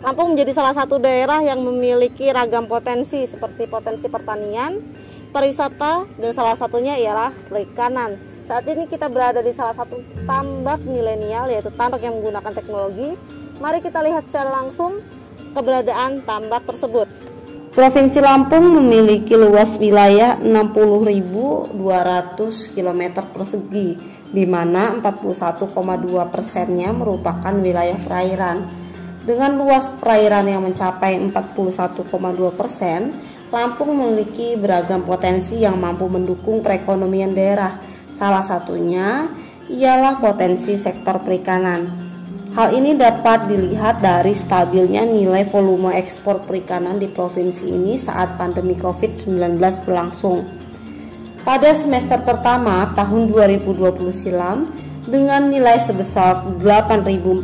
Lampung menjadi salah satu daerah yang memiliki ragam potensi seperti potensi pertanian, pariwisata, dan salah satunya ialah perikanan. Saat ini kita berada di salah satu tambak milenial, yaitu tambak yang menggunakan teknologi. Mari kita lihat secara langsung keberadaan tambak tersebut. Provinsi Lampung memiliki luas wilayah 60.200 km persegi, di mana 41,2%-nya merupakan wilayah perairan. Dengan luas perairan yang mencapai 41,2%, Lampung memiliki beragam potensi yang mampu mendukung perekonomian daerah. Salah satunya ialah potensi sektor perikanan. Hal ini dapat dilihat dari stabilnya nilai volume ekspor perikanan di provinsi ini saat pandemi COVID-19 berlangsung. Pada semester pertama tahun 2020 silam, dengan nilai sebesar 8.492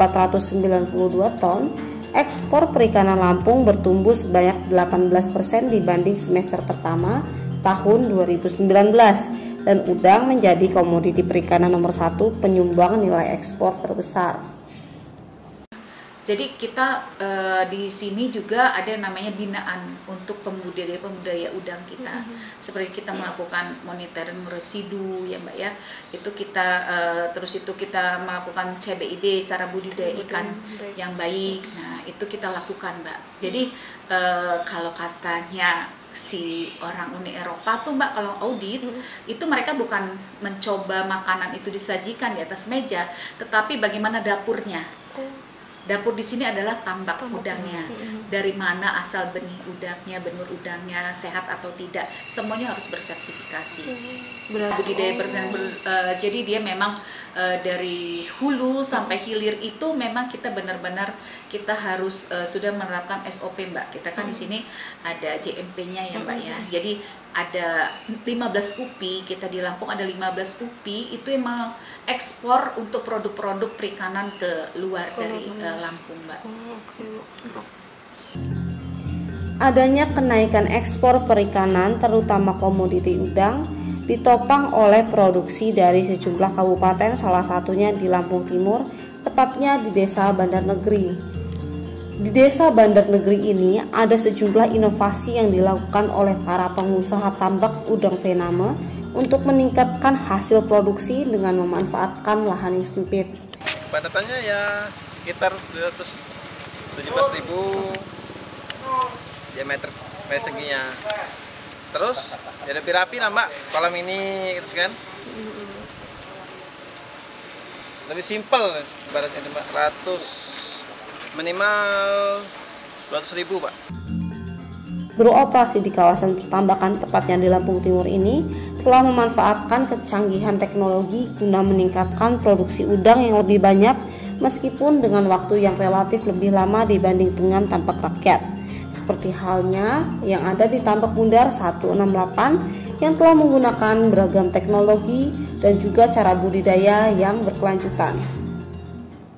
ton, ekspor perikanan Lampung bertumbuh sebanyak 18% dibanding semester pertama tahun 2019, dan udang menjadi komoditi perikanan nomor 1 penyumbang nilai ekspor terbesar. Jadi kita di sini juga ada namanya binaan untuk pembudidaya udang kita. Seperti kita melakukan monitoring residu ya Mbak ya. Itu kita terus itu kita melakukan CBIB, cara budidaya ikan yang baik. Nah, itu kita lakukan Mbak. Jadi kalau katanya si orang Uni Eropa tuh Mbak, kalau audit itu mereka bukan mencoba makanan itu disajikan di atas meja, tetapi bagaimana dapurnya. Dapur di sini adalah tambak udangnya. Dari mana asal benih udangnya, benur udangnya, sehat atau tidak, semuanya harus bersertifikasi. Budidaya jadi dia memang dari hulu sampai hilir itu memang kita benar-benar kita harus sudah menerapkan SOP Mbak. Kita kan di sini ada JMP-nya ya Mbak ya. Jadi ada 15 UPI, kita di Lampung ada 15 UPI itu emang ekspor untuk produk-produk perikanan ke luar dari Lampung Mbak. Adanya kenaikan ekspor perikanan terutama komoditi udang ditopang oleh produksi dari sejumlah kabupaten, salah satunya di Lampung Timur, tepatnya di Desa Bandar Negeri. Di Desa Bandar Negeri ini ada sejumlah inovasi yang dilakukan oleh para pengusaha tambak udang Vename untuk meningkatkan hasil produksi dengan memanfaatkan lahan yang sempit. Padatannya ya sekitar 217.000 diameter perseginya. Terus ya lebih rapi lah Mbak kolam ini gitu kan. Lebih simpel ibaratnya Mbak, 100 minimal 200.000 Pak. Beroperasi di kawasan pertambakan tepatnya di Lampung Timur ini telah memanfaatkan kecanggihan teknologi guna meningkatkan produksi udang yang lebih banyak meskipun dengan waktu yang relatif lebih lama dibanding dengan tambak rakyat. Seperti halnya yang ada di tambak bundar 168 yang telah menggunakan beragam teknologi dan juga cara budidaya yang berkelanjutan.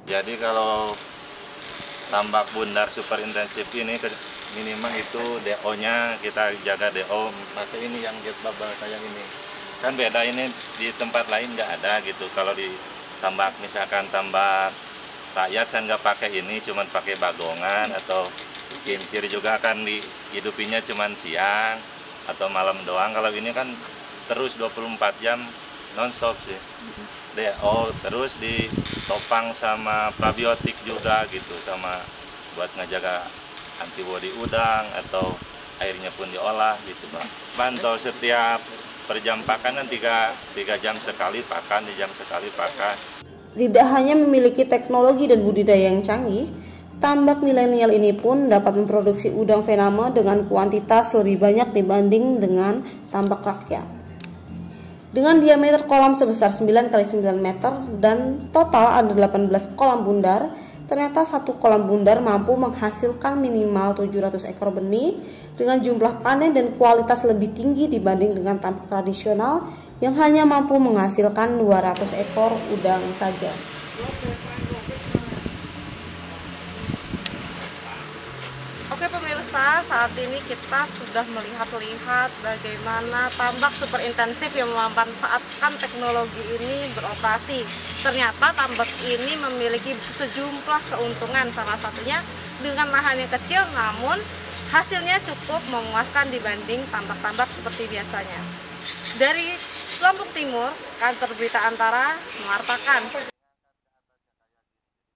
Jadi kalau tambak bundar super intensif ini minimal itu DO-nya kita jaga DO, pakai ini yang jet bubble kayak ini. Kan beda ini di tempat lain nggak ada gitu. Kalau di tambak misalkan tambak rakyat kan nggak pakai ini, cuman pakai bagongan atau kincir juga kan dihidupinya cuman siang atau malam doang. Kalau ini kan terus 24 jam non-stop sih. DO terus ditopang sama probiotik juga gitu, sama buat ngejaga antibodi udang atau airnya pun diolah gitu Bang. Pantau setiap per jam pakanan 3 jam sekali pakan, 2 jam sekali pakan. Tidak hanya memiliki teknologi dan budidaya yang canggih, tambak milenial ini pun dapat memproduksi udang Vename dengan kuantitas lebih banyak dibanding dengan tambak rakyat. Dengan diameter kolam sebesar 9 x 9 meter dan total ada 18 kolam bundar, ternyata satu kolam bundar mampu menghasilkan minimal 700 ekor benih dengan jumlah panen dan kualitas lebih tinggi dibanding dengan tambak tradisional yang hanya mampu menghasilkan 200 ekor udang saja. Oke pemirsa, saat ini kita sudah melihat bagaimana tambak super intensif yang memanfaatkan teknologi ini beroperasi. Ternyata tambak ini memiliki sejumlah keuntungan, salah satunya dengan lahan yang kecil, namun hasilnya cukup memuaskan dibanding tambak-tambak seperti biasanya. Dari Lombok Timur, Kantor Berita Antara mewartakan.